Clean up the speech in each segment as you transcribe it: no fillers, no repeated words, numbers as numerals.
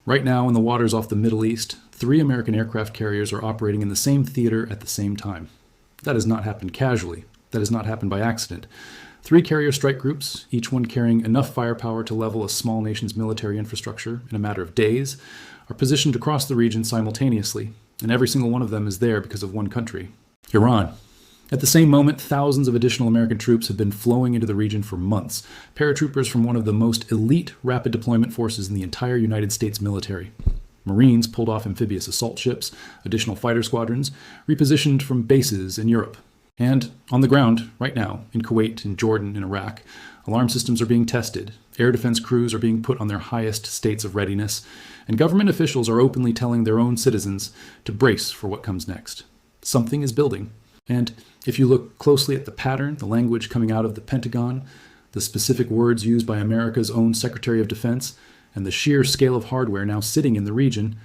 Right now, in the waters off the Middle East, 3 American aircraft carriers are operating in the same theater at the same time. That has not happened casually. That has not happened by accident. 3 carrier strike groups, each one carrying enough firepower to level a small nation's military infrastructure in a matter of days, are positioned across the region simultaneously, and every single one of them is there because of one country: Iran. At the same moment, thousands of additional American troops have been flowing into the region for months, paratroopers from one of the most elite rapid deployment forces in the entire United States military. Marines pulled off amphibious assault ships, additional fighter squadrons, repositioned from bases in Europe. And on the ground, right now, in Kuwait, in Jordan, in Iraq, alarm systems are being tested, air defense crews are being put on their highest states of readiness, and government officials are openly telling their own citizens to brace for what comes next. Something is building. And if you look closely at the pattern, the language coming out of the Pentagon, the specific words used by America's own Secretary of Defense, and the sheer scale of hardware now sitting in the region,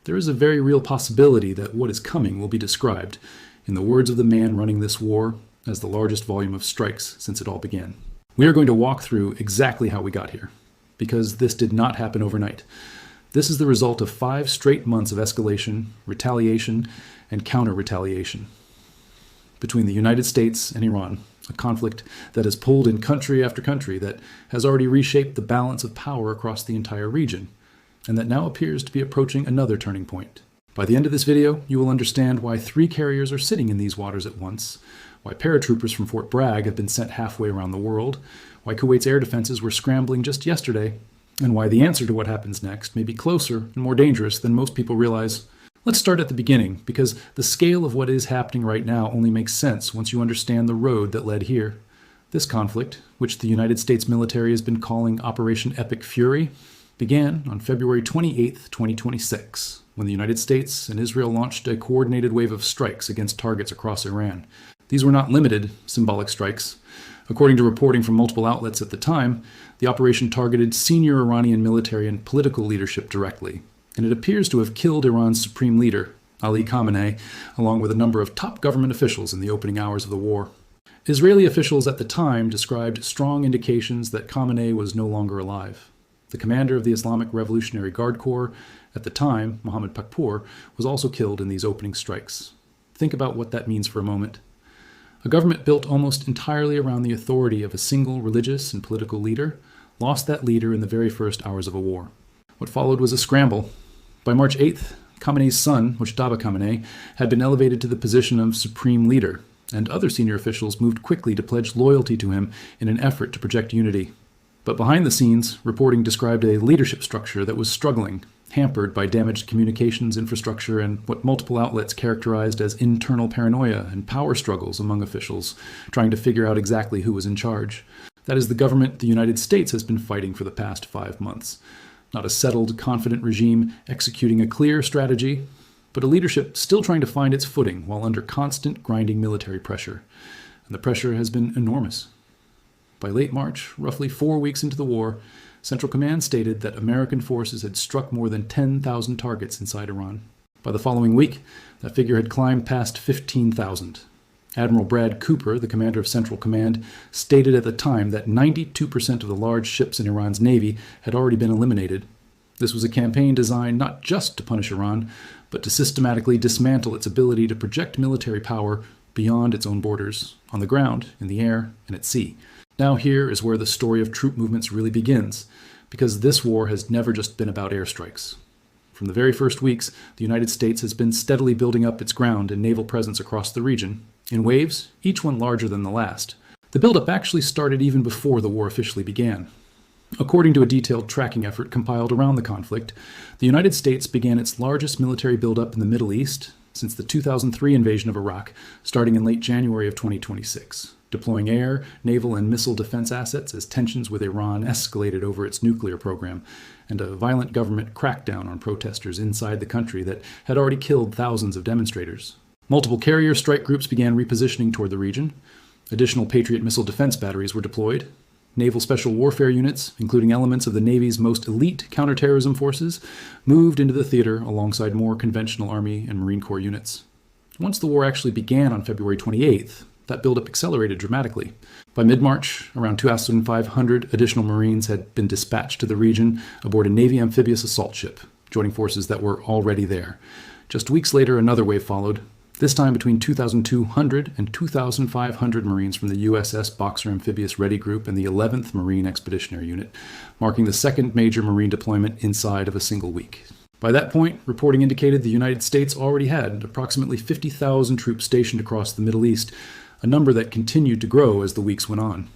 there is a very real possibility that what is coming will be described, in the words of the man running this war, as the largest volume of strikes since it all began. We are going to walk through exactly how we got here, because this did not happen overnight. This is the result of 5 straight months of escalation, retaliation, and counter-retaliation between the United States and Iran, a conflict that has pulled in country after country, that has already reshaped the balance of power across the entire region, and that now appears to be approaching another turning point. By the end of this video, you will understand why 3 carriers are sitting in these waters at once, why paratroopers from Fort Bragg have been sent halfway around the world, why Kuwait's air defenses were scrambling just yesterday, and why the answer to what happens next may be closer and more dangerous than most people realize. Let's start at the beginning, because the scale of what is happening right now only makes sense once you understand the road that led here. This conflict, which the United States military has been calling Operation Epic Fury, began on February 28, 2026, when the United States and Israel launched a coordinated wave of strikes against targets across Iran. These were not limited, symbolic strikes. According to reporting from multiple outlets at the time, the operation targeted senior Iranian military and political leadership directly, and it appears to have killed Iran's supreme leader, Ali Khamenei, along with a number of top government officials in the opening hours of the war. Israeli officials at the time described strong indications that Khamenei was no longer alive. The commander of the Islamic Revolutionary Guard Corps at the time, Mohammed Pakpour, was also killed in these opening strikes. Think about what that means for a moment. A government built almost entirely around the authority of a single religious and political leader lost that leader in the very first hours of a war. What followed was a scramble. By March 8th, Khamenei's son, Mojtaba Khamenei, had been elevated to the position of supreme leader, and other senior officials moved quickly to pledge loyalty to him in an effort to project unity. But behind the scenes, reporting described a leadership structure that was struggling, hampered by damaged communications infrastructure and what multiple outlets characterized as internal paranoia and power struggles among officials, trying to figure out exactly who was in charge. That is the government the United States has been fighting for the past 5 months. Not a settled, confident regime executing a clear strategy, but a leadership still trying to find its footing while under constant grinding military pressure. And the pressure has been enormous. By late March, roughly 4 weeks into the war, Central Command stated that American forces had struck more than 10,000 targets inside Iran. By the following week, that figure had climbed past 15,000. Admiral Brad Cooper, the commander of Central Command, stated at the time that 92% of the large ships in Iran's navy had already been eliminated. This was a campaign designed not just to punish Iran, but to systematically dismantle its ability to project military power beyond its own borders, on the ground, in the air, and at sea. Now here is where the story of troop movements really begins, because this war has never just been about airstrikes. From the very first weeks, the United States has been steadily building up its ground and naval presence across the region, in waves, each one larger than the last. The buildup actually started even before the war officially began. According to a detailed tracking effort compiled around the conflict, the United States began its largest military buildup in the Middle East since the 2003 invasion of Iraq, starting in late January of 2026, deploying air, naval, and missile defense assets as tensions with Iran escalated over its nuclear program, and a violent government crackdown on protesters inside the country that had already killed thousands of demonstrators. Multiple carrier strike groups began repositioning toward the region. Additional Patriot missile defense batteries were deployed. Naval special warfare units, including elements of the Navy's most elite counterterrorism forces, moved into the theater alongside more conventional Army and Marine Corps units. Once the war actually began on February 28th, that buildup accelerated dramatically. By mid-March, around 2,500 additional Marines had been dispatched to the region aboard a Navy amphibious assault ship, joining forces that were already there. Just weeks later, another wave followed, this time between 2,200 and 2,500 Marines from the USS Boxer Amphibious Ready Group and the 11th Marine Expeditionary Unit, marking the second major Marine deployment inside of a single week. By that point, reporting indicated the United States already had approximately 50,000 troops stationed across the Middle East, a number that continued to grow as the weeks went on.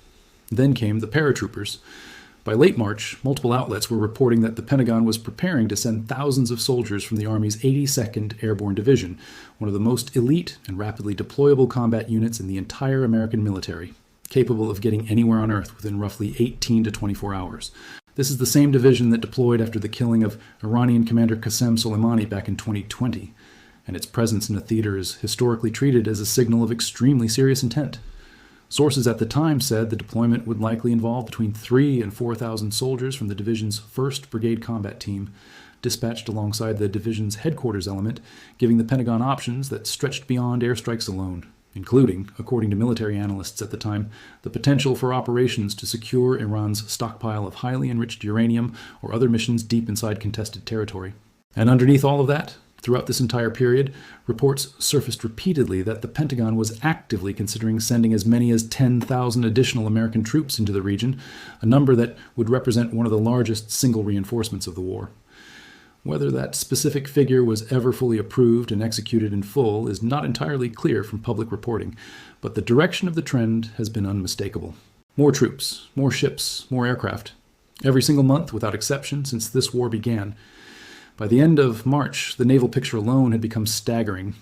Then came the paratroopers. By late March, multiple outlets were reporting that the Pentagon was preparing to send thousands of soldiers from the Army's 82nd Airborne Division, one of the most elite and rapidly deployable combat units in the entire American military, capable of getting anywhere on Earth within roughly 18 to 24 hours. This is the same division that deployed after the killing of Iranian commander Qasem Soleimani back in 2020, and its presence in the theater is historically treated as a signal of extremely serious intent. Sources at the time said the deployment would likely involve between 3,000 and 4,000 soldiers from the division's 1st Brigade Combat Team, dispatched alongside the division's headquarters element, giving the Pentagon options that stretched beyond airstrikes alone, including, according to military analysts at the time, the potential for operations to secure Iran's stockpile of highly enriched uranium or other missions deep inside contested territory. And underneath all of that, throughout this entire period, reports surfaced repeatedly that the Pentagon was actively considering sending as many as 10,000 additional American troops into the region, a number that would represent one of the largest single reinforcements of the war. Whether that specific figure was ever fully approved and executed in full is not entirely clear from public reporting, but the direction of the trend has been unmistakable. More troops, more ships, more aircraft. Every single month, without exception, since this war began. By the end of March, the naval picture alone had become staggering.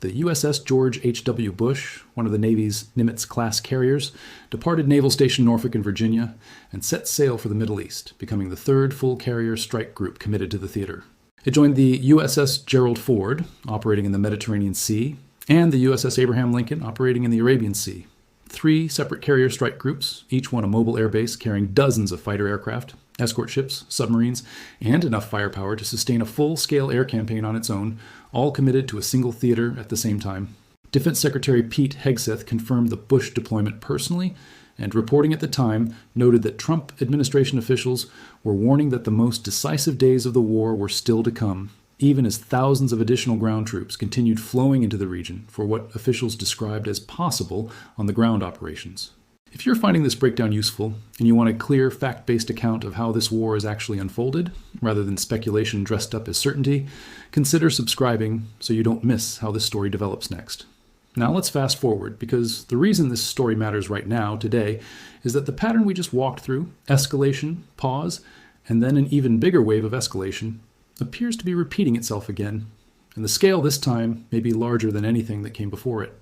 The USS George H.W. Bush, one of the Navy's Nimitz-class carriers, departed Naval Station Norfolk in Virginia and set sail for the Middle East, becoming the third full-carrier strike group committed to the theater. It joined the USS Gerald Ford, operating in the Mediterranean Sea, and the USS Abraham Lincoln, operating in the Arabian Sea. 3 separate carrier strike groups, each one a mobile airbase carrying dozens of fighter aircraft, escort ships, submarines, and enough firepower to sustain a full-scale air campaign on its own, all committed to a single theater at the same time. Defense Secretary Pete Hegseth confirmed the Bush deployment personally, and reporting at the time noted that Trump administration officials were warning that the most decisive days of the war were still to come, even as thousands of additional ground troops continued flowing into the region for what officials described as possible on-the-ground operations. If you're finding this breakdown useful, and you want a clear, fact-based account of how this war is actually unfolded, rather than speculation dressed up as certainty, consider subscribing so you don't miss how this story develops next. Now let's fast forward, because the reason this story matters right now, today, is that the pattern we just walked through, escalation, pause, and then an even bigger wave of escalation, appears to be repeating itself again, and the scale this time may be larger than anything that came before it.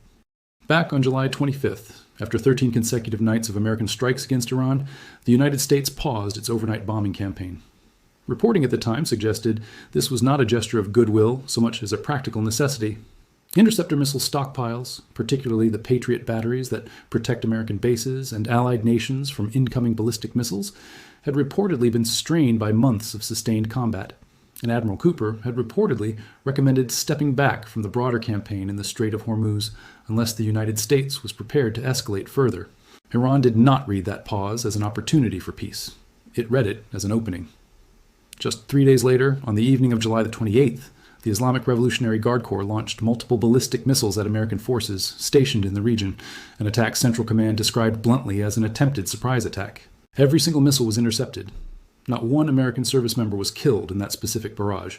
Back on July 25th, after 13 consecutive nights of American strikes against Iran, the United States paused its overnight bombing campaign. Reporting at the time suggested this was not a gesture of goodwill so much as a practical necessity. Interceptor missile stockpiles, particularly the Patriot batteries that protect American bases and allied nations from incoming ballistic missiles, had reportedly been strained by months of sustained combat, and Admiral Cooper had reportedly recommended stepping back from the broader campaign in the Strait of Hormuz unless the United States was prepared to escalate further. Iran did not read that pause as an opportunity for peace. It read it as an opening. Just 3 days later, on the evening of July the 28th, the Islamic Revolutionary Guard Corps launched multiple ballistic missiles at American forces stationed in the region, an attack Central Command described bluntly as an attempted surprise attack. Every single missile was intercepted. Not one American service member was killed in that specific barrage.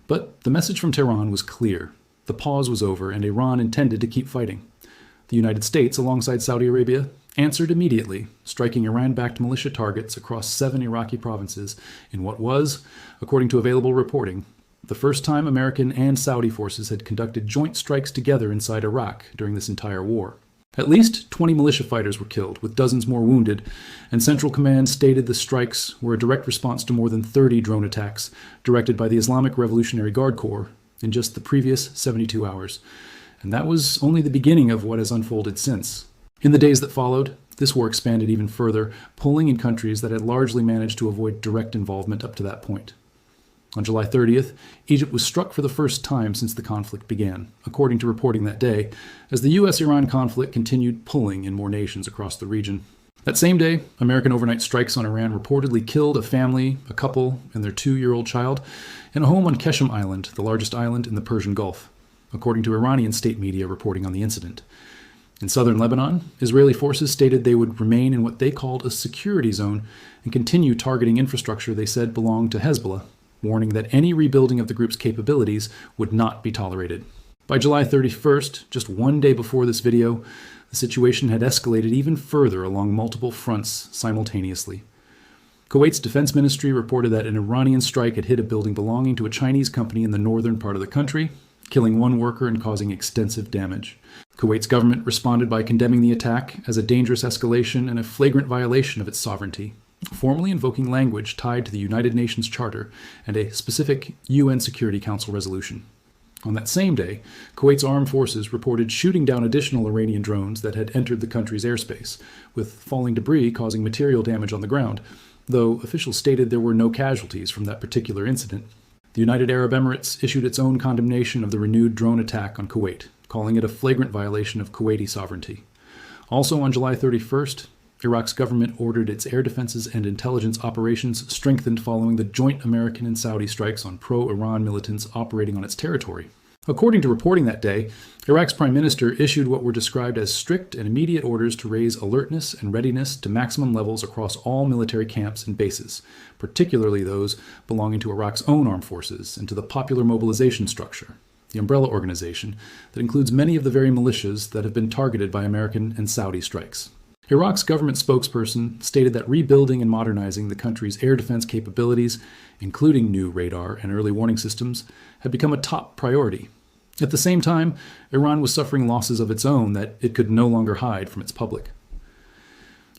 But the message from Tehran was clear. The pause was over, and Iran intended to keep fighting. The United States, alongside Saudi Arabia, answered immediately, striking Iran-backed militia targets across 7 Iraqi provinces in what was, according to available reporting, the first time American and Saudi forces had conducted joint strikes together inside Iraq during this entire war. At least 20 militia fighters were killed, with dozens more wounded, and Central Command stated the strikes were a direct response to more than 30 drone attacks directed by the Islamic Revolutionary Guard Corps in just the previous 72 hours. And that was only the beginning of what has unfolded since. In the days that followed, this war expanded even further, pulling in countries that had largely managed to avoid direct involvement up to that point. On July 30th, Egypt was struck for the first time since the conflict began, according to reporting that day, as the U.S.-Iran conflict continued pulling in more nations across the region. That same day, American overnight strikes on Iran reportedly killed a family, a couple, and their 2-year-old child in a home on Keshem Island, the largest island in the Persian Gulf, according to Iranian state media reporting on the incident. In southern Lebanon, Israeli forces stated they would remain in what they called a security zone and continue targeting infrastructure they said belonged to Hezbollah, warning that any rebuilding of the group's capabilities would not be tolerated. By July 31st, just one day before this video, the situation had escalated even further along multiple fronts simultaneously. Kuwait's defense ministry reported that an Iranian strike had hit a building belonging to a Chinese company in the northern part of the country, killing one worker and causing extensive damage. Kuwait's government responded by condemning the attack as a dangerous escalation and a flagrant violation of its sovereignty, formally invoking language tied to the United Nations Charter and a specific UN Security Council resolution. On that same day, Kuwait's armed forces reported shooting down additional Iranian drones that had entered the country's airspace, with falling debris causing material damage on the ground, though officials stated there were no casualties from that particular incident. The United Arab Emirates issued its own condemnation of the renewed drone attack on Kuwait, calling it a flagrant violation of Kuwaiti sovereignty. Also on July 31st, Iraq's government ordered its air defenses and intelligence operations strengthened following the joint American and Saudi strikes on pro-Iran militants operating on its territory. According to reporting that day, Iraq's prime minister issued what were described as strict and immediate orders to raise alertness and readiness to maximum levels across all military camps and bases, particularly those belonging to Iraq's own armed forces and to the Popular Mobilization Structure, the umbrella organization that includes many of the very militias that have been targeted by American and Saudi strikes. Iraq's government spokesperson stated that rebuilding and modernizing the country's air defense capabilities, including new radar and early warning systems, had become a top priority. At the same time, Iran was suffering losses of its own that it could no longer hide from its public.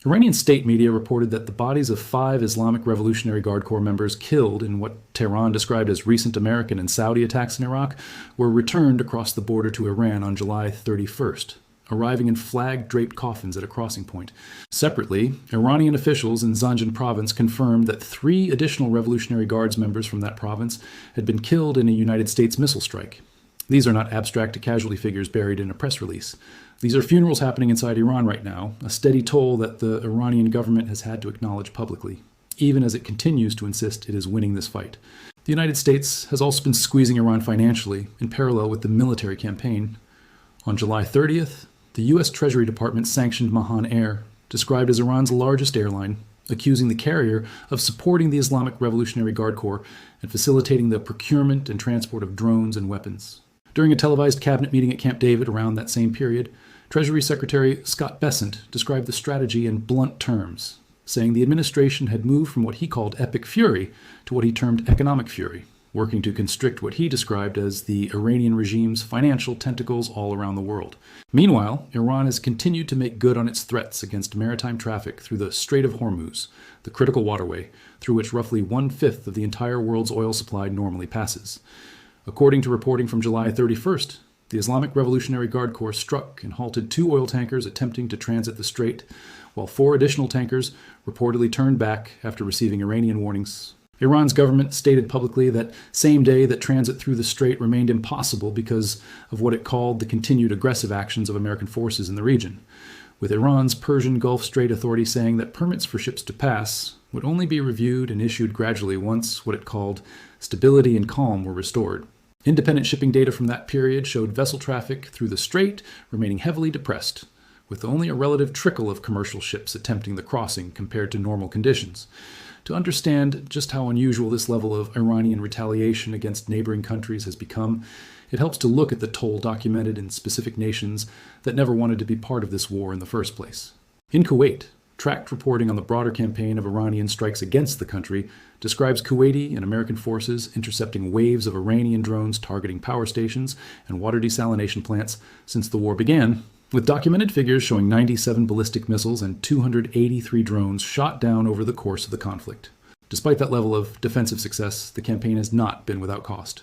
Iranian state media reported that the bodies of 5 Islamic Revolutionary Guard Corps members killed in what Tehran described as recent American and Saudi attacks in Iraq were returned across the border to Iran on July 31st. Arriving in flag-draped coffins at a crossing point. Separately, Iranian officials in Zanjan province confirmed that 3 additional Revolutionary Guards members from that province had been killed in a United States missile strike. These are not abstract casualty figures buried in a press release. These are funerals happening inside Iran right now, a steady toll that the Iranian government has had to acknowledge publicly, even as it continues to insist it is winning this fight. The United States has also been squeezing Iran financially in parallel with the military campaign. On July 30th, the U.S. Treasury Department sanctioned Mahan Air, described as Iran's largest airline, accusing the carrier of supporting the Islamic Revolutionary Guard Corps and facilitating the procurement and transport of drones and weapons. During a televised cabinet meeting at Camp David around that same period, Treasury Secretary Scott Bessent described the strategy in blunt terms, saying the administration had moved from what he called epic fury to what he termed economic fury, working to constrict what he described as the Iranian regime's financial tentacles all around the world. Meanwhile, Iran has continued to make good on its threats against maritime traffic through the Strait of Hormuz, the critical waterway through which roughly 1/5 of the entire world's oil supply normally passes. According to reporting from July 31st, the Islamic Revolutionary Guard Corps struck and halted 2 oil tankers attempting to transit the strait, while 4 additional tankers reportedly turned back after receiving Iranian warnings. Iran's government stated publicly that same day that transit through the strait remained impossible because of what it called the continued aggressive actions of American forces in the region, with Iran's Persian Gulf Strait Authority saying that permits for ships to pass would only be reviewed and issued gradually once what it called stability and calm were restored. Independent shipping data from that period showed vessel traffic through the strait remaining heavily depressed, with only a relative trickle of commercial ships attempting the crossing compared to normal conditions. To understand just how unusual this level of Iranian retaliation against neighboring countries has become, it helps to look at the toll documented in specific nations that never wanted to be part of this war in the first place. In Kuwait, tracked reporting on the broader campaign of Iranian strikes against the country describes Kuwaiti and American forces intercepting waves of Iranian drones targeting power stations and water desalination plants since the war began, with documented figures showing 97 ballistic missiles and 283 drones shot down over the course of the conflict. Despite that level of defensive success, the campaign has not been without cost.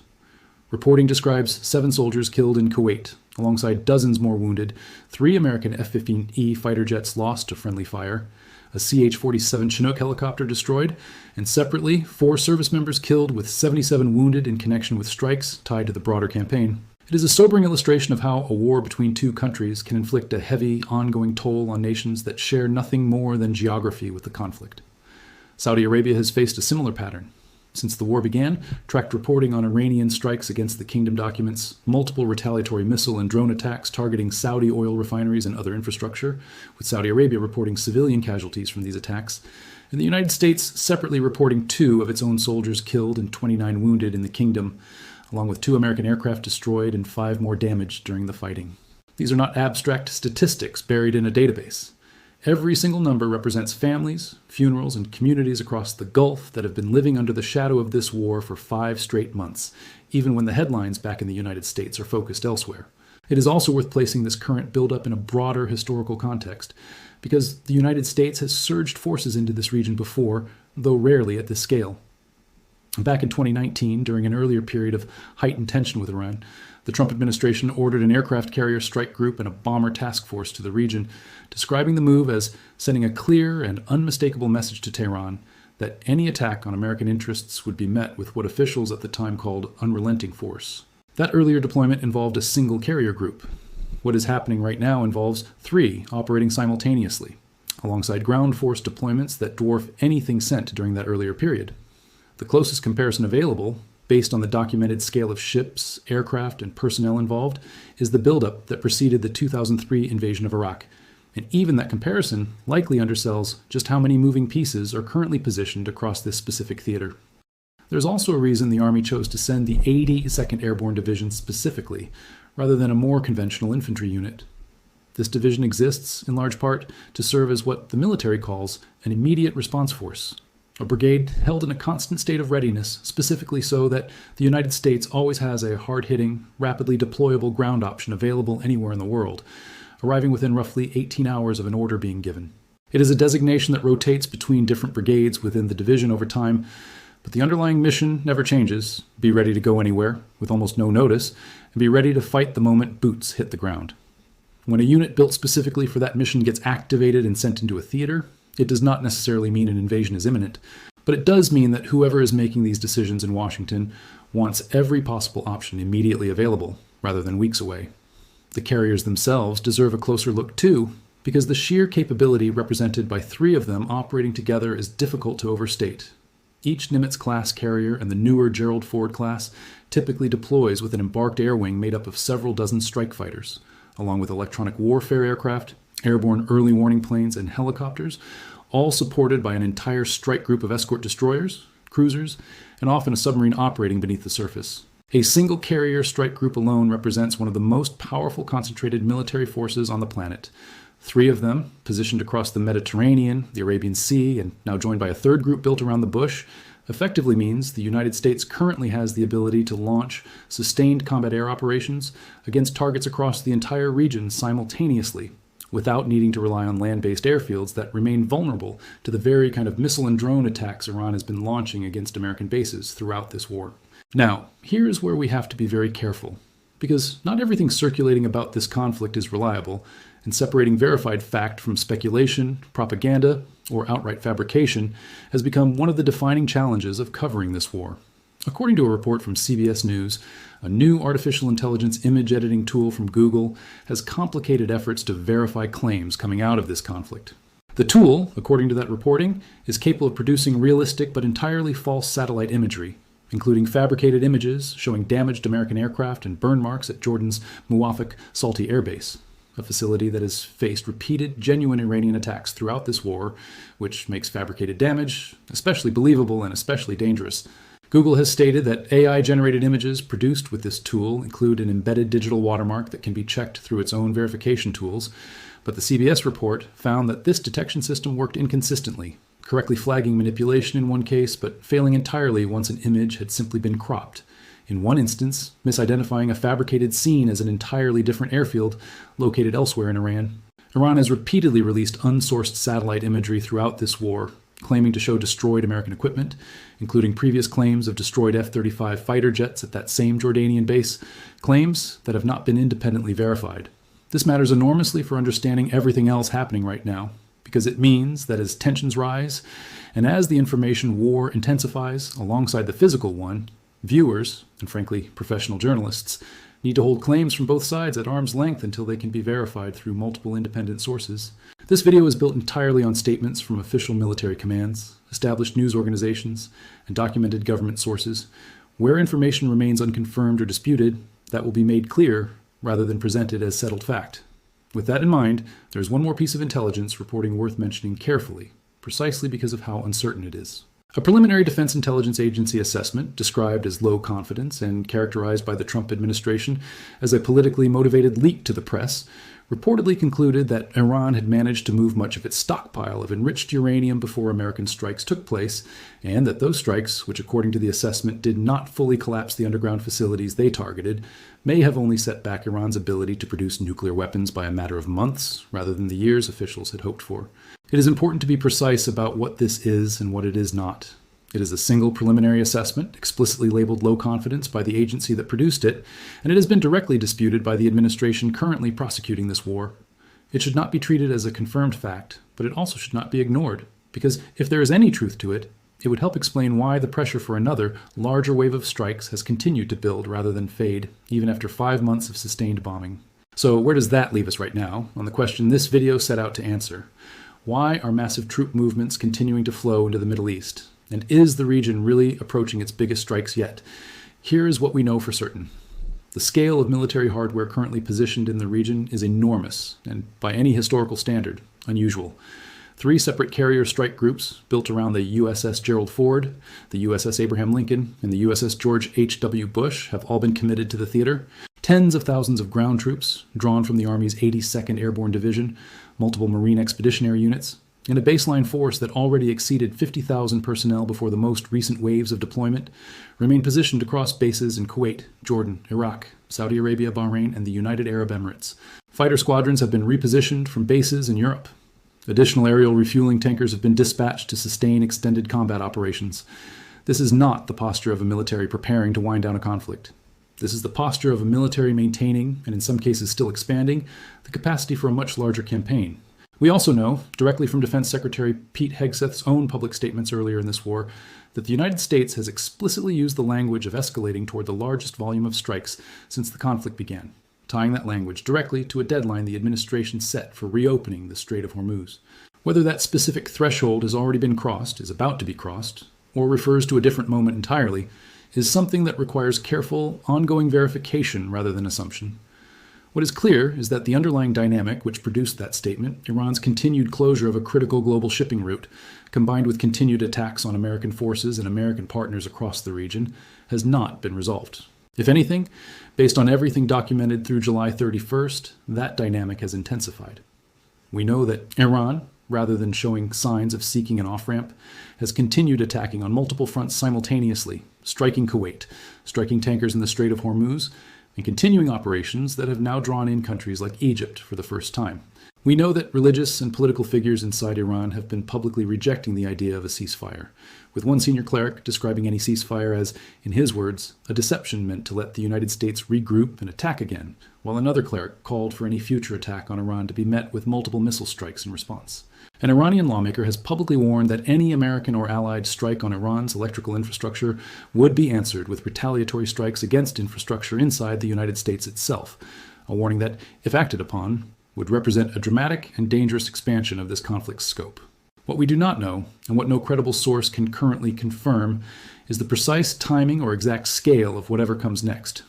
Reporting describes 7 soldiers killed in Kuwait, alongside dozens more wounded, 3 American F-15E fighter jets lost to friendly fire, a CH-47 Chinook helicopter destroyed, and separately, 4 service members killed with 77 wounded in connection with strikes tied to the broader campaign. It is a sobering illustration of how a war between two countries can inflict a heavy, ongoing toll on nations that share nothing more than geography with the conflict. Saudi Arabia has faced a similar pattern. Since the war began, tracked reporting on Iranian strikes against the kingdom documents, multiple retaliatory missile and drone attacks targeting Saudi oil refineries and other infrastructure, with Saudi Arabia reporting civilian casualties from these attacks, and the United States separately reporting 2 of its own soldiers killed and 29 wounded in the kingdom, along with 2 American aircraft destroyed and 5 more damaged during the fighting. These are not abstract statistics buried in a database. Every single number represents families, funerals, and communities across the Gulf that have been living under the shadow of this war for 5 straight months, even when the headlines back in the United States are focused elsewhere. It is also worth placing this current buildup in a broader historical context, because the United States has surged forces into this region before, though rarely at this scale. Back in 2019, during an earlier period of heightened tension with Iran, the Trump administration ordered an aircraft carrier strike group and a bomber task force to the region, describing the move as sending a clear and unmistakable message to Tehran that any attack on American interests would be met with what officials at the time called unrelenting force. That earlier deployment involved a single carrier group. What is happening right now involves 3 operating simultaneously, alongside ground force deployments that dwarf anything sent during that earlier period. The closest comparison available, based on the documented scale of ships, aircraft, and personnel involved, is the buildup that preceded the 2003 invasion of Iraq. And even that comparison likely undersells just how many moving pieces are currently positioned across this specific theater. There's also a reason the Army chose to send the 82nd Airborne Division specifically, rather than a more conventional infantry unit. This division exists, in large part, to serve as what the military calls an immediate response force, a brigade held in a constant state of readiness, specifically so that the United States always has a hard-hitting, rapidly deployable ground option available anywhere in the world, arriving within roughly 18 hours of an order being given. It is a designation that rotates between different brigades within the division over time, but the underlying mission never changes: be ready to go anywhere, with almost no notice, and be ready to fight the moment boots hit the ground. When a unit built specifically for that mission gets activated and sent into a theater, it does not necessarily mean an invasion is imminent, but it does mean that whoever is making these decisions in Washington wants every possible option immediately available, rather than weeks away. The carriers themselves deserve a closer look too, because the sheer capability represented by 3 of them operating together is difficult to overstate. Each Nimitz-class carrier and the newer Gerald Ford class typically deploys with an embarked air wing made up of several dozen strike fighters, along with electronic warfare aircraft, airborne early warning planes, and helicopters, all supported by an entire strike group of escort destroyers, cruisers, and often a submarine operating beneath the surface. A single carrier strike group alone represents one of the most powerful concentrated military forces on the planet. 3 of them, positioned across the Mediterranean, the Arabian Sea, and now joined by a 3rd group built around the bush, effectively means the United States currently has the ability to launch sustained combat air operations against targets across the entire region simultaneously, without needing to rely on land-based airfields that remain vulnerable to the very kind of missile and drone attacks Iran has been launching against American bases throughout this war. Now, here's where we have to be very careful, because not everything circulating about this conflict is reliable, and separating verified fact from speculation, propaganda, or outright fabrication has become one of the defining challenges of covering this war. According to a report from CBS News, a new artificial intelligence image editing tool from Google has complicated efforts to verify claims coming out of this conflict. The tool, according to that reporting, is capable of producing realistic but entirely false satellite imagery, including fabricated images showing damaged American aircraft and burn marks at Jordan's Muwafaq Salti Air Base, a facility that has faced repeated genuine Iranian attacks throughout this war, which makes fabricated damage especially believable and especially dangerous. Google has stated that AI-generated images produced with this tool include an embedded digital watermark that can be checked through its own verification tools, but the CBS report found that this detection system worked inconsistently, correctly flagging manipulation in one case, but failing entirely once an image had simply been cropped. In one instance, misidentifying a fabricated scene as an entirely different airfield located elsewhere in Iran. Iran has repeatedly released unsourced satellite imagery throughout this war, claiming to show destroyed American equipment, including previous claims of destroyed F-35 fighter jets at that same Jordanian base, claims that have not been independently verified. This matters enormously for understanding everything else happening right now, because it means that as tensions rise, and as the information war intensifies alongside the physical one, viewers, and frankly professional journalists, need to hold claims from both sides at arm's length until they can be verified through multiple independent sources. This video is built entirely on statements from official military commands, established news organizations, and documented government sources. Where information remains unconfirmed or disputed, that will be made clear rather than presented as settled fact. With that in mind, there's one more piece of intelligence reporting worth mentioning carefully, precisely because of how uncertain it is. A preliminary Defense Intelligence Agency assessment, described as low confidence and characterized by the Trump administration as a politically motivated leak to the press, reportedly concluded that Iran had managed to move much of its stockpile of enriched uranium before American strikes took place, and that those strikes, which according to the assessment did not fully collapse the underground facilities they targeted, may have only set back Iran's ability to produce nuclear weapons by a matter of months rather than the years officials had hoped for. It is important to be precise about what this is and what it is not. It is a single preliminary assessment, explicitly labeled low confidence by the agency that produced it, and it has been directly disputed by the administration currently prosecuting this war. It should not be treated as a confirmed fact, but it also should not be ignored, because if there is any truth to it, it would help explain why the pressure for another, larger wave of strikes has continued to build rather than fade, even after 5 months of sustained bombing. So where does that leave us right now, on the question this video set out to answer? Why are massive troop movements continuing to flow into the Middle East? And is the region really approaching its biggest strikes yet? Here is what we know for certain. The scale of military hardware currently positioned in the region is enormous, and by any historical standard, unusual. 3 separate carrier strike groups built around the USS Gerald Ford, the USS Abraham Lincoln, and the USS George H.W. Bush have all been committed to the theater. Tens of thousands of ground troops, drawn from the Army's 82nd Airborne Division, multiple Marine Expeditionary Units, and a baseline force that already exceeded 50,000 personnel before the most recent waves of deployment, remain positioned across bases in Kuwait, Jordan, Iraq, Saudi Arabia, Bahrain, and the United Arab Emirates. Fighter squadrons have been repositioned from bases in Europe. Additional aerial refueling tankers have been dispatched to sustain extended combat operations. This is not the posture of a military preparing to wind down a conflict. This is the posture of a military maintaining, and in some cases still expanding, the capacity for a much larger campaign. We also know, directly from Defense Secretary Pete Hegseth's own public statements earlier in this war, that the United States has explicitly used the language of escalating toward the largest volume of strikes since the conflict began, tying that language directly to a deadline the administration set for reopening the Strait of Hormuz. Whether that specific threshold has already been crossed, is about to be crossed, or refers to a different moment entirely, is something that requires careful, ongoing verification rather than assumption. What is clear is that the underlying dynamic which produced that statement, Iran's continued closure of a critical global shipping route, combined with continued attacks on American forces and American partners across the region, has not been resolved. If anything, based on everything documented through July 31st, that dynamic has intensified. We know that Iran, rather than showing signs of seeking an off-ramp, has continued attacking on multiple fronts simultaneously, striking Kuwait, striking tankers in the Strait of Hormuz, and continuing operations that have now drawn in countries like Egypt for the first time. We know that religious and political figures inside Iran have been publicly rejecting the idea of a ceasefire, with one senior cleric describing any ceasefire as, in his words, a deception meant to let the United States regroup and attack again, while another cleric called for any future attack on Iran to be met with multiple missile strikes in response. An Iranian lawmaker has publicly warned that any American or allied strike on Iran's electrical infrastructure would be answered with retaliatory strikes against infrastructure inside the United States itself, a warning that, if acted upon, would represent a dramatic and dangerous expansion of this conflict's scope. What we do not know, and what no credible source can currently confirm, is the precise timing or exact scale of whatever comes next.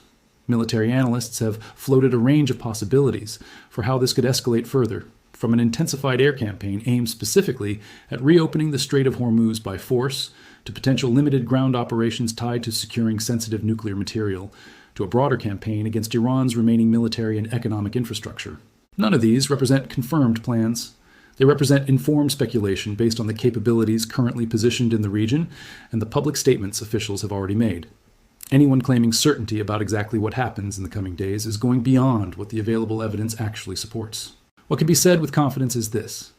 Military analysts have floated a range of possibilities for how this could escalate further, from an intensified air campaign aimed specifically at reopening the Strait of Hormuz by force, to potential limited ground operations tied to securing sensitive nuclear material, to a broader campaign against Iran's remaining military and economic infrastructure. None of these represent confirmed plans. They represent informed speculation based on the capabilities currently positioned in the region and the public statements officials have already made. Anyone claiming certainty about exactly what happens in the coming days is going beyond what the available evidence actually supports. What can be said with confidence is this: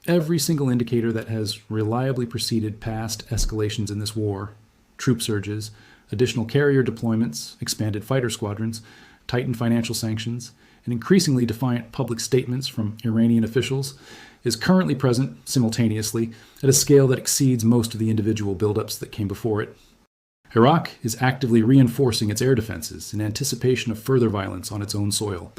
every single indicator that has reliably preceded past escalations in this war, troop surges, additional carrier deployments, expanded fighter squadrons, tightened financial sanctions, and increasingly defiant public statements from Iranian officials, is currently present simultaneously at a scale that exceeds most of the individual buildups that came before it. Iraq is actively reinforcing its air defenses in anticipation of further violence on its own soil.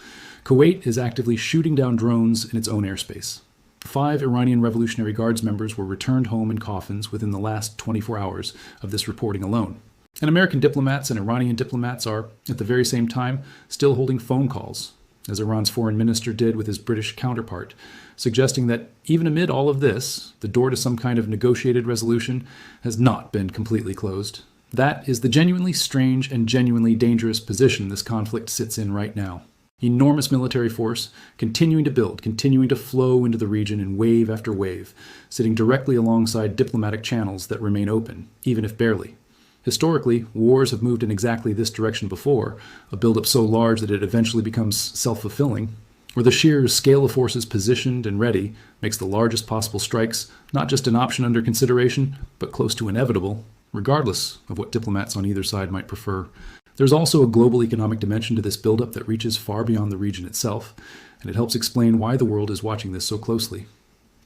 Kuwait is actively shooting down drones in its own airspace. 5 Iranian Revolutionary Guards members were returned home in coffins within the last 24 hours of this reporting alone. And American diplomats and Iranian diplomats are, at the very same time, still holding phone calls, as Iran's foreign minister did with his British counterpart, suggesting that even amid all of this, the door to some kind of negotiated resolution has not been completely closed. That is the genuinely strange and genuinely dangerous position this conflict sits in right now. Enormous military force, continuing to build, continuing to flow into the region in wave after wave, sitting directly alongside diplomatic channels that remain open, even if barely. Historically, wars have moved in exactly this direction before, a buildup so large that it eventually becomes self-fulfilling, where the sheer scale of forces positioned and ready makes the largest possible strikes not just an option under consideration, but close to inevitable, regardless of what diplomats on either side might prefer. There's also a global economic dimension to this buildup that reaches far beyond the region itself, and it helps explain why the world is watching this so closely.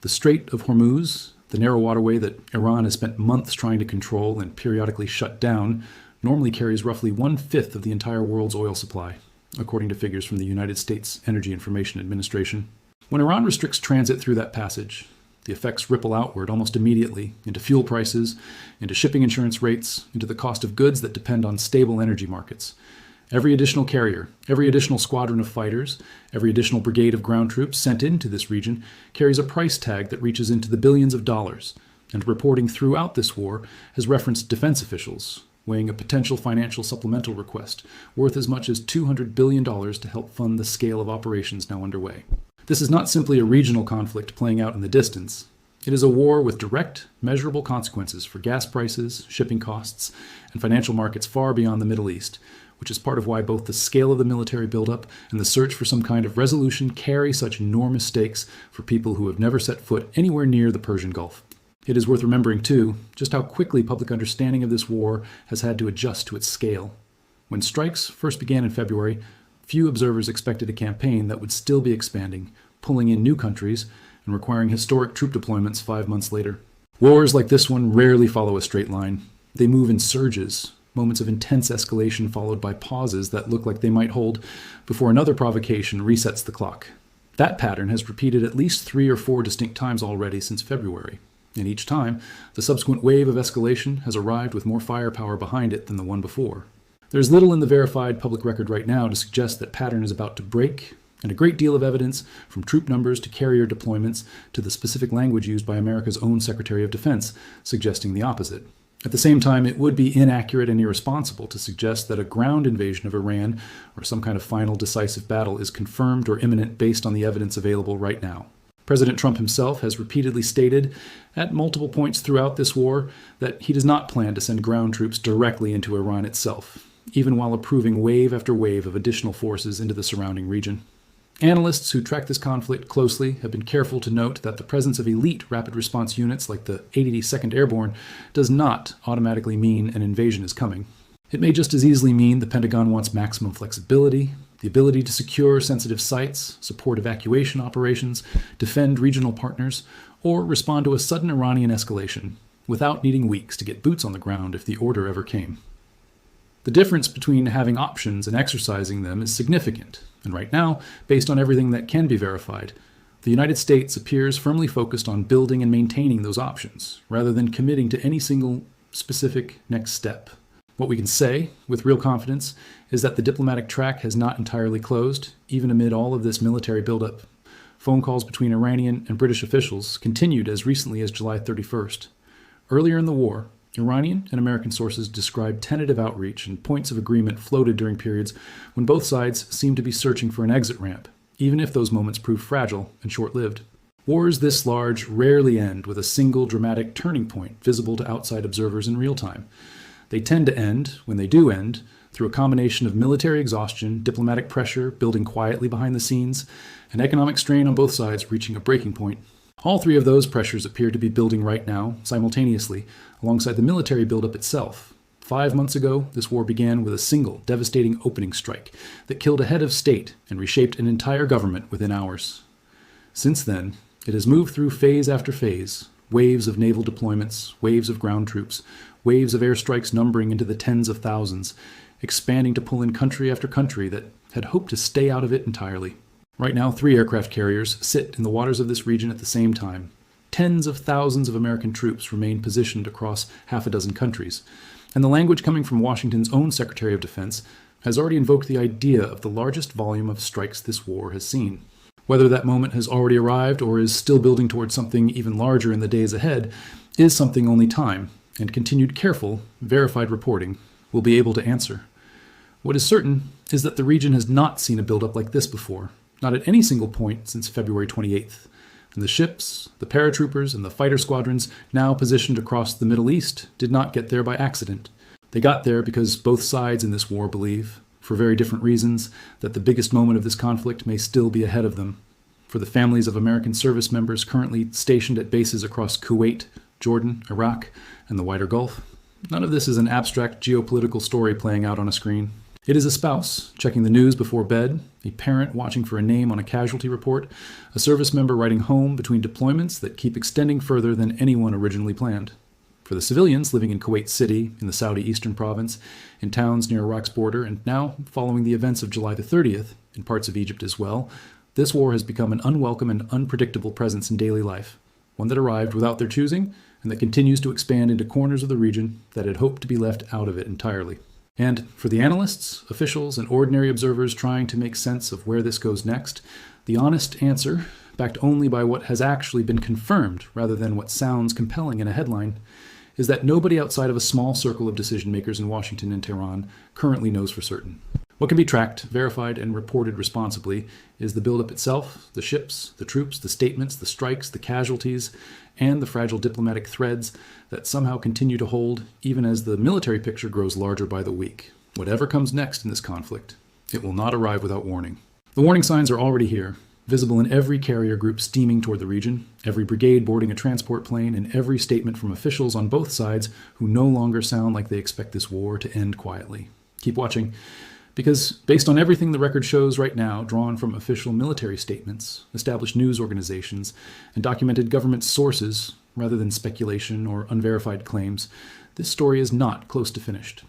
The Strait of Hormuz, the narrow waterway that Iran has spent months trying to control and periodically shut down, normally carries roughly 1/5 of the entire world's oil supply, according to figures from the United States Energy Information Administration. When Iran restricts transit through that passage, the effects ripple outward almost immediately into fuel prices, into shipping insurance rates, into the cost of goods that depend on stable energy markets. Every additional carrier, every additional squadron of fighters, every additional brigade of ground troops sent into this region carries a price tag that reaches into the billions of dollars, and reporting throughout this war has referenced defense officials weighing a potential financial supplemental request worth as much as $200 billion to help fund the scale of operations now underway. This is not simply a regional conflict playing out in the distance. It is a war with direct, measurable consequences for gas prices, shipping costs, and financial markets far beyond the Middle East, which is part of why both the scale of the military buildup and the search for some kind of resolution carry such enormous stakes for people who have never set foot anywhere near the Persian Gulf. It is worth remembering, too, just how quickly public understanding of this war has had to adjust to its scale. When strikes first began in February, few observers expected a campaign that would still be expanding, pulling in new countries, and requiring historic troop deployments 5 months later. Wars like this one rarely follow a straight line. They move in surges, moments of intense escalation followed by pauses that look like they might hold before another provocation resets the clock. That pattern has repeated at least 3 or 4 distinct times already since February, and each time, the subsequent wave of escalation has arrived with more firepower behind it than the one before. There's little in the verified public record right now to suggest that pattern is about to break, and a great deal of evidence, from troop numbers to carrier deployments to the specific language used by America's own Secretary of Defense, suggesting the opposite. At the same time, it would be inaccurate and irresponsible to suggest that a ground invasion of Iran or some kind of final decisive battle is confirmed or imminent based on the evidence available right now. President Trump himself has repeatedly stated, at multiple points throughout this war, that he does not plan to send ground troops directly into Iran itself, even while approving wave after wave of additional forces into the surrounding region. Analysts who track this conflict closely have been careful to note that the presence of elite rapid response units like the 82nd Airborne does not automatically mean an invasion is coming. It may just as easily mean the Pentagon wants maximum flexibility, the ability to secure sensitive sites, support evacuation operations, defend regional partners, or respond to a sudden Iranian escalation without needing weeks to get boots on the ground if the order ever came. The difference between having options and exercising them is significant, and right now, based on everything that can be verified, the United States appears firmly focused on building and maintaining those options, rather than committing to any single specific next step. What we can say, with real confidence, is that the diplomatic track has not entirely closed, even amid all of this military buildup. Phone calls between Iranian and British officials continued as recently as July 31st. Earlier in the war, Iranian and American sources described tentative outreach, and points of agreement floated during periods when both sides seemed to be searching for an exit ramp, even if those moments proved fragile and short-lived. Wars this large rarely end with a single dramatic turning point visible to outside observers in real time. They tend to end, when they do end, through a combination of military exhaustion, diplomatic pressure building quietly behind the scenes, and economic strain on both sides reaching a breaking point. All three of those pressures appear to be building right now, simultaneously, alongside the military buildup itself. 5 months ago, this war began with a single, devastating opening strike that killed a head of state and reshaped an entire government within hours. Since then, it has moved through phase after phase, waves of naval deployments, waves of ground troops, waves of airstrikes numbering into the tens of thousands, expanding to pull in country after country that had hoped to stay out of it entirely. Right now, 3 aircraft carriers sit in the waters of this region at the same time. Tens of thousands of American troops remain positioned across half a dozen countries, and the language coming from Washington's own Secretary of Defense has already invoked the idea of the largest volume of strikes this war has seen. Whether that moment has already arrived or is still building towards something even larger in the days ahead is something only time, and continued careful, verified reporting will be able to answer. What is certain is that the region has not seen a buildup like this before, not at any single point since February 28th. And the ships, the paratroopers, and the fighter squadrons now positioned across the Middle East did not get there by accident. They got there because both sides in this war believe, for very different reasons, that the biggest moment of this conflict may still be ahead of them. For the families of American service members currently stationed at bases across Kuwait, Jordan, Iraq, and the wider Gulf, none of this is an abstract geopolitical story playing out on a screen. It is a spouse checking the news before bed, a parent watching for a name on a casualty report, a service member writing home between deployments that keep extending further than anyone originally planned. For the civilians living in Kuwait City, in the Saudi Eastern Province, in towns near Iraq's border, and now, following the events of July the 30th, in parts of Egypt as well, this war has become an unwelcome and unpredictable presence in daily life, one that arrived without their choosing, and that continues to expand into corners of the region that had hoped to be left out of it entirely. And for the analysts, officials, and ordinary observers trying to make sense of where this goes next, the honest answer, backed only by what has actually been confirmed rather than what sounds compelling in a headline, is that nobody outside of a small circle of decision makers in Washington and Tehran currently knows for certain. What can be tracked, verified, and reported responsibly is the buildup itself, the ships, the troops, the statements, the strikes, the casualties, and the fragile diplomatic threads that somehow continue to hold even as the military picture grows larger by the week. Whatever comes next in this conflict, it will not arrive without warning. The warning signs are already here, visible in every carrier group steaming toward the region, every brigade boarding a transport plane, and every statement from officials on both sides who no longer sound like they expect this war to end quietly. Keep watching, because based on everything the record shows right now, drawn from official military statements, established news organizations, and documented government sources, rather than speculation or unverified claims, this story is not close to finished.